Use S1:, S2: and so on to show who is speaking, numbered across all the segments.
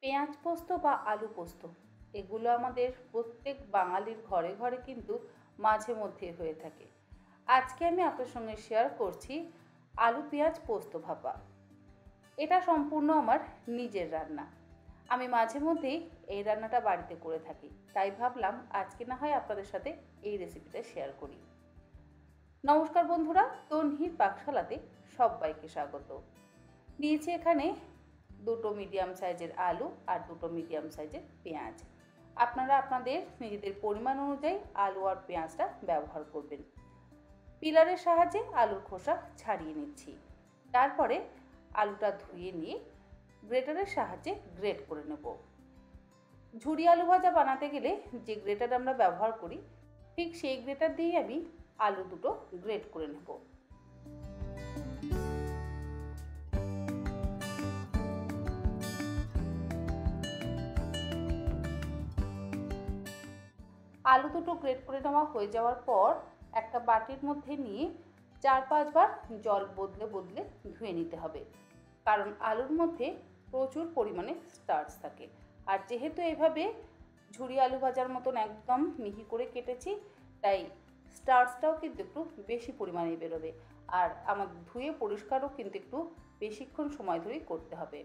S1: পেঁয়াজ পোস্ত বা আলু পোস্ত এগুলো আমাদের প্রত্যেক বাঙালির ঘরে ঘরে কিন্তু মাঝে মধ্যে হয়ে থাকে। আজকে আমি আপনার সঙ্গে শেয়ার করছি আলু পেঁয়াজ পোস্ত ভাপা। এটা সম্পূর্ণ আমার নিজের রান্না। আমি মাঝে মধ্যেই এই রান্নাটা বাড়িতে করে থাকি, তাই ভাবলাম আজকে না হয় আপনাদের সাথে এই রেসিপিটা শেয়ার করি। নমস্কার বন্ধুরা, তন্হির পাকশালাতে সবাইকে স্বাগত। নিয়েছি এখানে দুটো মিডিয়াম সাইজের আলু আর দুটো মিডিয়াম সাইজের পেঁয়াজ। আপনারা আপনাদের নিজেদের পরিমাণ অনুযায়ী আলু আর পেঁয়াজটা ব্যবহার করবেন। পিলারের সাহায্যে আলুর খোসা ছাড়িয়ে নিচ্ছি। তারপরে আলুটা ধুয়ে নিয়ে গ্রেটারের সাহায্যে গ্রেট করে নেব। ঝুরি আলু ভাজা বানাতে গেলে যে গ্রেটার আমরা ব্যবহার করি, ঠিক সেই গ্রেটার দিয়েই আমি আলু দুটো গ্রেট করে নেব। আলু দুটো গ্রেট করে নেওয়া হয়ে যাওয়ার পর একটা বাটির মধ্যে নিয়ে 4-5 বার জল বদলে বদলে ধুয়ে নিতে হবে, কারণ আলুর মধ্যে প্রচুর পরিমাণে স্টার্চ থাকে। আর যেহেতু এইভাবে ঝুরি আলু ভাজার মতন একদম মিহি করে কেটেছি, তাই স্টার্চটাও কিন্তু একটু বেশি পরিমাণে বেরোবে। আর আমার ধুয়ে পরিষ্কারও কিন্তু একটু বেশিক্ষণ সময় ধরেই করতে হবে।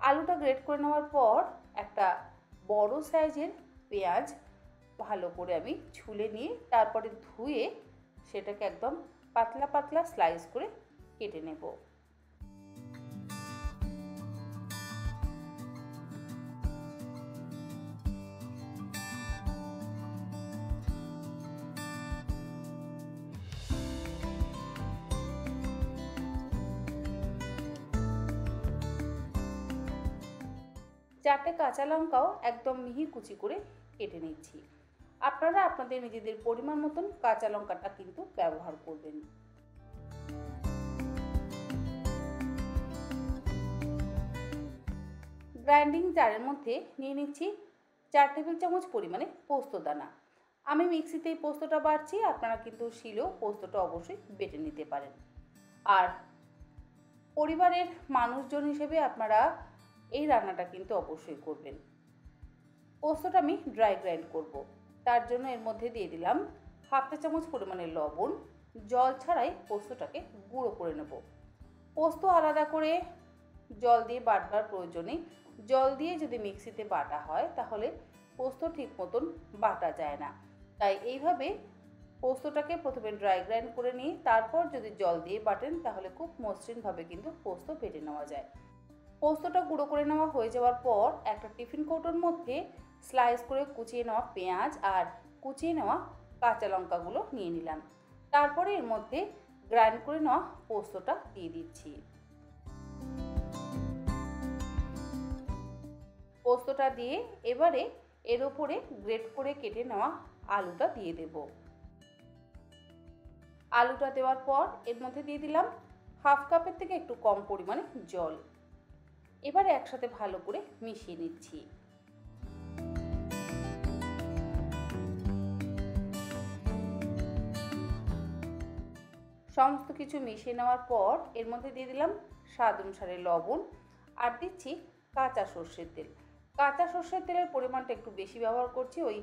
S1: আলুটা গ্রেট করে নেওয়ার পর একটা বড় সাইজের পেঁয়াজ ভালো করে আমি ছুলে নিয়ে তারপরে ধুয়ে সেটাকে একদম পাতলা পাতলা স্লাইস করে কেটে নেব। চারটে কাঁচা লঙ্কাও একদম মিহি কুচি করে কেটে নিচ্ছি। আপনারা আপনাদের নিজেদের পরিমাণ মতন কাঁচা লঙ্কাটা কিন্তু ব্যবহার করবেন। গ্রাইন্ডিং জারের মধ্যে নিয়ে নিচ্ছি 4 টেবিল চামচ পরিমাণে পোস্ত দানা। আমি মিক্সিতেই পোস্তটা বাটছি, আপনারা কিন্তু শিলেও পোস্তটা অবশ্যই বেটে নিতে পারেন। আর পরিবারের মানুষজন হিসেবে আপনারা এই রান্নাটা কিন্তু অবশ্যই করবেন। পোস্তটা আমি ড্রাই গ্রাইন্ড করব, তার জন্য এর মধ্যে দিয়ে দিলাম 1/2 চা চামচ পরিমাণে লবণ। জল ছাড়াই পোস্তটাকে গুঁড়ো করে নেব। পোস্ত আলাদা করে জল দিয়ে বাটবার প্রয়োজন নেই। জল দিয়ে যদি মিক্সিতে বাটা হয় তাহলে পোস্ত ঠিক মতন বাটা যায় না, তাই এইভাবে পোস্তটাকে প্রথমে ড্রাই গ্রাইন্ড করে নিয়ে তারপর যদি জল দিয়ে বাটেন তাহলে খুব মসৃণভাবে কিন্তু পোস্ত বেটে নেওয়া যায়। পোস্তটা গুঁড়ো করে নেওয়া হয়ে যাওয়ার পর একটা টিফিন কৌটোর মধ্যে স্লাইস করে কুচিয়ে নেওয়া পেঁয়াজ আর কুচিয়ে নেওয়া কাঁচা লঙ্কাগুলো নিয়ে নিলাম। তারপরে এর মধ্যে গ্রাইন্ড করে নেওয়া পোস্তটা দিয়ে দিচ্ছি। পোস্তটা দিয়ে এবারে এর ওপরে গ্রেট করে কেটে নেওয়া আলুটা দিয়ে দেব। আলুটা দেওয়ার পর এর মধ্যে দিয়ে দিলাম 1/2 কাপের থেকে একটু কম পরিমাণে জল। এবারে একসাথে ভালো করে মিশিয়ে নিচ্ছি। সমস্ত কিছু মিশিয়ে নেওয়ার পর এর মধ্যে দিয়ে দিলাম স্বাদ অনুসারে লবণ আর দিচ্ছি কাঁচা সর্ষের তেল। কাঁচা সর্ষের তেলের পরিমাণটা একটু বেশি ব্যবহার করছি, ওই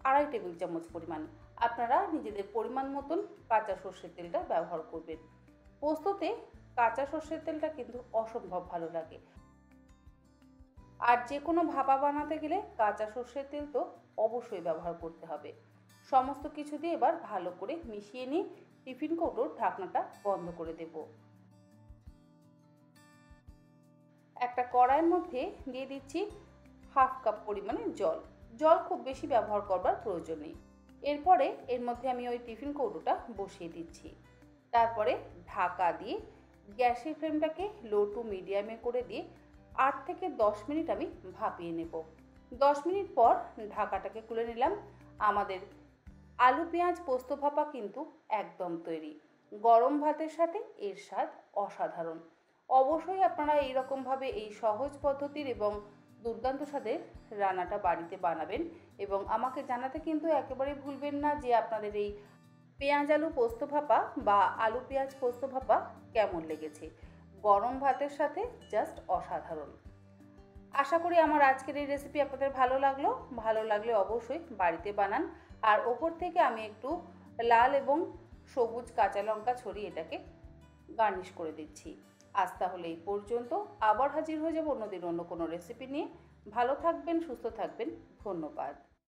S1: 2.5 টেবিল চামচ পরিমাণ। আপনারা নিজেদের পরিমাণ মতন কাঁচা সর্ষের তেলটা ব্যবহার করবেন। পোস্ততে কাঁচা সর্ষের তেলটা কিন্তু অসম্ভব ভালো লাগে। আর যে কোনো ভাপা বানাতে গেলে কাঁচা সর্ষের তেল তো অবশ্যই ব্যবহার করতে হবে। সমস্ত কিছু দিয়ে এবার ভালো করে মিশিয়ে নিয়ে টিফিন কৌটোর ঢাকনাটা বন্ধ করে দেব। একটা কড়াইয়ের মধ্যে দিয়ে দিচ্ছি 1/2 কাপ পরিমাণে জল। জল খুব বেশি ব্যবহার করবার প্রয়োজন নেই। এরপরে এর মধ্যে আমি ওই টিফিন কৌটোটা বসিয়ে দিচ্ছি। তারপরে ঢাকা দিয়ে গ্যাসের ফ্লেমটাকে লো টু মিডিয়ামে করে দিয়ে 8 থেকে 10 মিনিট আমি ভাপিয়ে নেব। 10 মিনিট পর ঢাকাটাকে খুলে নিলাম। আমাদের আলু পেঁয়াজ পোস্ত ভাপা কিন্তু একদম তৈরি। গরম ভাতের সাথে এর স্বাদ অসাধারণ। অবশ্যই আপনারা এইরকমভাবে এই সহজ পদ্ধতির এবং দুর্দান্ত স্বাদের রান্নাটা বাড়িতে বানাবেন এবং আমাকে জানাতে কিন্তু একেবারেই ভুলবেন না যে আপনাদের এই পেঁয়াজ আলু পোস্ত ভাপা বা আলু পেঁয়াজ পোস্ত ভাপা কেমন লেগেছে। গরম ভাতের সাথে জাস্ট অসাধারণ। আশা করি আমার আজকের এই রেসিপি আপনাদের ভালো লাগলে অবশ্যই বাড়িতে বানান। আর ওপর থেকে আমি একটু লাল এবং সবুজ কাঁচা লঙ্কা ছড়িয়ে এটাকে গার্নিশ করে দিচ্ছি। আজ তাহলে এই পর্যন্ত, আবার হাজির হয়ে যাব অন্যদিন অন্য কোনো রেসিপি নিয়ে। ভালো থাকবেন, সুস্থ থাকবেন, ধন্যবাদ।